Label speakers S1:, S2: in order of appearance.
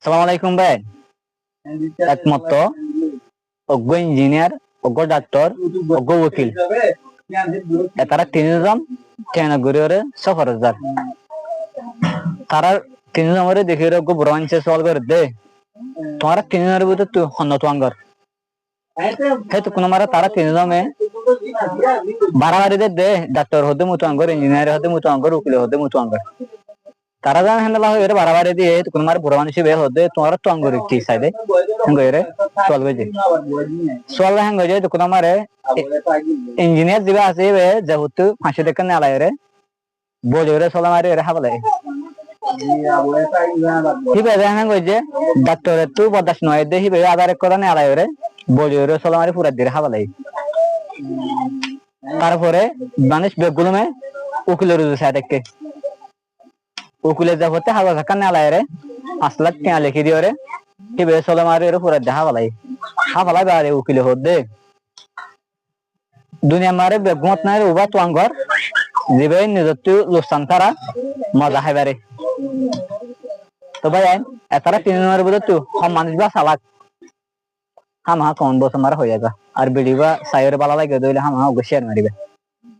S1: সালাম আলাইকুম ভাই। একমত অজ্ঞ ইঞ্জিনিয়ার, অজ্ঞ ডাক্তার, অজ্ঞ উকিল তারা তিনজন কেন ঘুরে সফর যার তারা তিনজন দেখে অজ্ঞ বুড়ো মানুষে সওয়াল করে দে তোমার তিনজনের ভিতরে তুই হন্য তোয়াঙ্গর হেতু কোনো মারা তারা তিনজনে বাড়াবাড়িতে দে ডাক্তার হতে মতো আঙ্গর, ইঞ্জিনিয়ার হতে মতো আঙ্গর, উকিল হতে মতো আঙ্গর তারা জান হ্যান্ডেল হয়ে বাড়াবাড়ি দিয়ে কোন মার বুড়ো মানুষ বে হতে তোমার তো আঙ্গর কি সাইডে হঙ্গরে চলবে যে চল হঙ্গ যে কোন মারে ইঞ্জিনিয়ার দিবা আছে বে যেহেতু ফাঁসি দেখে নেলায় রে বলে রে চলা মারি রে হাবলে হিবে হঙ্গ যে ডাক্তারের তো বরদাস্ত নয় দে হিবে আবার করে নেলায় রে বলে রে চলা মারি পুরা দিয়ে হাবলে তারপরে মানুষ বেগুলো মে উকিলের সাইডে উকিলের যা হতে হাওয়া ঝাঁকা নেলায় রে 5 লাখ টাকা লিখে দিও রে হিবে চলা মারি রে পুরা দেখা বলাই হাফালা বারে উকিলে হদে দুনিয়া মারে বেগমত নাই উবা তো আঙ্গর জিবে নিজত্ব লোকসান তারা মজা খাইবারে তো ভাই এতারা 3 নম্বরের ভিতর তো কম মানুষ বা সালাক হামা কোন বস মারা হয়ে যাবে আর বিড়ি বা সাইয়ের বালা লাগে দইলে হামা গোশিয়ার মারিবে।